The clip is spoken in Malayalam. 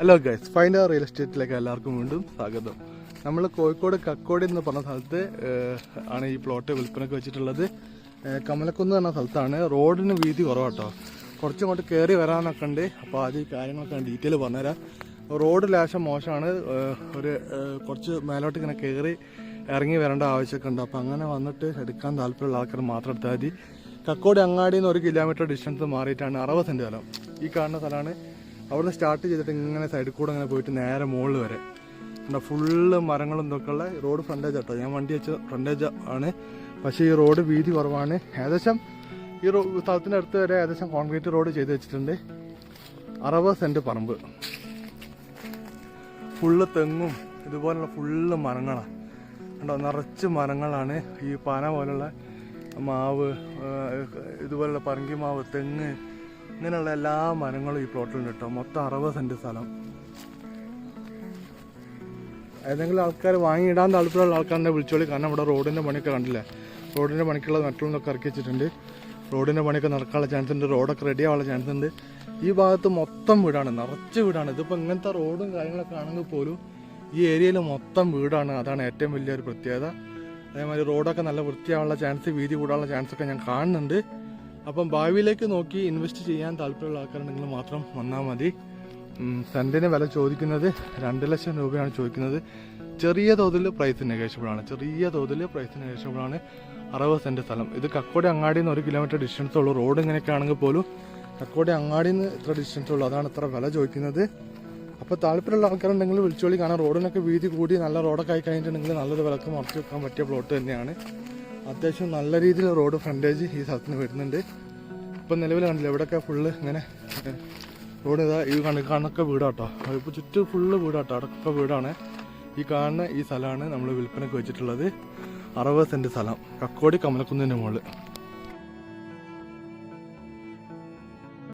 ഹലോ ഗൈസ്, ഫൈൻഡ് റിയൽ എസ്റ്റേറ്റിലേക്ക് എല്ലാവർക്കും വീണ്ടും സ്വാഗതം. നമ്മൾ കോഴിക്കോട് കക്കോടി എന്ന് പറഞ്ഞ സ്ഥലത്ത് ആണ് ഈ പ്ലോട്ട് വിൽപ്പനയ്ക്ക് വെച്ചിട്ടുള്ളത്. കമലക്കുന്ന് എന്ന സ്ഥലത്താണ്. റോഡിന് വീതി കുറവാട്ടോ, കുറച്ചിങ്ങോട്ട് കയറി വരാനൊക്കെ ഉണ്ട്. അപ്പോൾ ആദ്യം ഈ കാര്യങ്ങളൊക്കെ ഡീറ്റെയിൽ പറഞ്ഞുതരാം. റോഡ് ലേശം മോശമാണ്, ഒരു കുറച്ച് മേലോട്ട് ഇങ്ങനെ കയറി ഇറങ്ങി വരേണ്ട ആവശ്യമൊക്കെ ഉണ്ട്. അപ്പോൾ അങ്ങനെ വന്നിട്ട് എടുക്കാൻ താല്പര്യമുള്ള ആൾക്കാർ മാത്രം എടുത്താൽ മതി. കക്കോടി അങ്ങാടിയിൽ നിന്ന് 1 കിലോമീറ്റർ ഡിസ്റ്റൻസ് മാറിയിട്ടാണ് 60 സെൻറ്റ് സ്ഥലം. ഈ കാണുന്ന സ്ഥലമാണ്. അവിടുന്ന് സ്റ്റാർട്ട് ചെയ്തിട്ട് ഇങ്ങനെ സൈഡിൽ കൂടെ അങ്ങനെ പോയിട്ട് നേരെ മുകളിൽ വരെ ഫുള്ള് മരങ്ങളും ഇതൊക്കെ ഉള്ള റോഡ് ഫ്രണ്ടേജ് കേട്ടോ. ഞാൻ വണ്ടി വെച്ച ഫ്രണ്ടേജ് ആണ്, പക്ഷേ ഈ റോഡ് വീതി കുറവാണ്. ഏകദേശം ഈ സ്ഥലത്തിൻ്റെ അടുത്ത് വരെ ഏകദേശം കോൺക്രീറ്റ് റോഡ് ചെയ്ത് വെച്ചിട്ടുണ്ട്. 60 സെൻറ്റ് പറമ്പ്, ഫുള്ള് തെങ്ങും ഇതുപോലുള്ള ഫുള്ള് മരങ്ങളാണ് കണ്ടോ. നിറച്ച് മരങ്ങളാണ്. ഈ പന പോലുള്ള മാവ്, ഇതുപോലുള്ള പറങ്കി മാവ്, തെങ്ങ്, ഇങ്ങനെയുള്ള എല്ലാ മരങ്ങളും ഈ പ്ലോട്ടിലുണ്ട് കേട്ടോ. മൊത്തം 60 സെൻറ്റ് സ്ഥലം. ഏതെങ്കിലും ആൾക്കാർ വാങ്ങിയിടാൻ താല്പര്യമുള്ള ആൾക്കാരെ വിളിച്ചോളി. കാരണം ഇവിടെ റോഡിൻ്റെ പണിയൊക്കെ കണ്ടില്ലേ, റോഡിൻ്റെ പണിക്കുള്ള മെറ്റലൊക്കെ ഇറക്കി വെച്ചിട്ടുണ്ട്. റോഡിൻ്റെ പണിയൊക്കെ നടക്കാനുള്ള ചാൻസ് ഉണ്ട്, റോഡൊക്കെ റെഡി ആവാനുള്ള ചാൻസ് ഉണ്ട്. ഈ ഭാഗത്ത് മൊത്തം വീടാണ്, നിറച്ച് വീടാണ്. ഇതിപ്പോൾ ഇങ്ങനത്തെ റോഡും കാര്യങ്ങളൊക്കെ ആണെങ്കിൽ പോലും ഈ ഏരിയയിൽ മൊത്തം വീടാണ്. അതാണ് ഏറ്റവും വലിയൊരു പ്രത്യേകത. അതേമാതിരി റോഡൊക്കെ നല്ല വൃത്തിയാവാനുള്ള ചാൻസ്, വീതി കൂടാനുള്ള ചാൻസൊക്കെ ഞാൻ കാണുന്നുണ്ട്. അപ്പം ഭാവിയിലേക്ക് നോക്കി ഇൻവെസ്റ്റ് ചെയ്യാൻ താല്പര്യമുള്ള ആൾക്കാരുണ്ടെങ്കിൽ മാത്രം വന്നാൽ മതി. സെൻറ്റിന് വില ചോദിക്കുന്നത് 2 ലക്ഷം രൂപയാണ് ചോദിക്കുന്നത്. ചെറിയ തോതിൽ പ്രൈസ് നെഗോഷ്യബിൾ ആണ്, 60 സെൻറ്റ് സ്ഥലം. ഇത് കക്കോടി അങ്ങാടിയിൽ നിന്ന് 1 കിലോമീറ്റർ ഡിസ്റ്റൻസ് ഉള്ളൂ. റോഡ് ഇങ്ങനെയൊക്കെ ആണെങ്കിൽ പോലും കക്കോടി അങ്ങാടിയിൽ നിന്ന് ഇത്ര ഡിസ്റ്റൻസ് ഉള്ളൂ. അതാണ് ഇത്ര വില ചോദിക്കുന്നത്. അപ്പോൾ താല്പര്യമുള്ള ആൾക്കാരുണ്ടെങ്കിൽ വിളിച്ചോളി. കാരണം റോഡിനൊക്കെ വീതി കൂടി നല്ല റോഡൊക്കെ ആയി കഴിഞ്ഞിട്ടുണ്ടെങ്കിൽ നല്ലൊരു വിലക്ക് മറച്ചു വെക്കാൻ പറ്റിയ പ്ലോട്ട് തന്നെയാണ്. അത്യാവശ്യം നല്ല രീതിയിൽ റോഡ് ഫ്രണ്ടേജ് ഈ സ്ഥലത്തിന് വരുന്നുണ്ട്. ഇപ്പം നിലവിൽ കണ്ടില്ല, ഇവിടെയൊക്കെ ഫുള്ള് ഇങ്ങനെ റോഡ് ഇതാ. ഈ കാണൊക്കെ വീടാട്ടോ. ഇപ്പോൾ ചുറ്റും ഫുള്ള് വീടാട്ടോ, അടക്ക വീടാണ്. ഈ കാണുന്ന ഈ സ്ഥലമാണ് നമ്മൾ വിൽപ്പനയ്ക്ക് വെച്ചിട്ടുള്ളത്. 60 സെൻറ്റ് സ്ഥലം, കക്കോടി കമലക്കുന്നിൻ്റെ മുകളിൽ.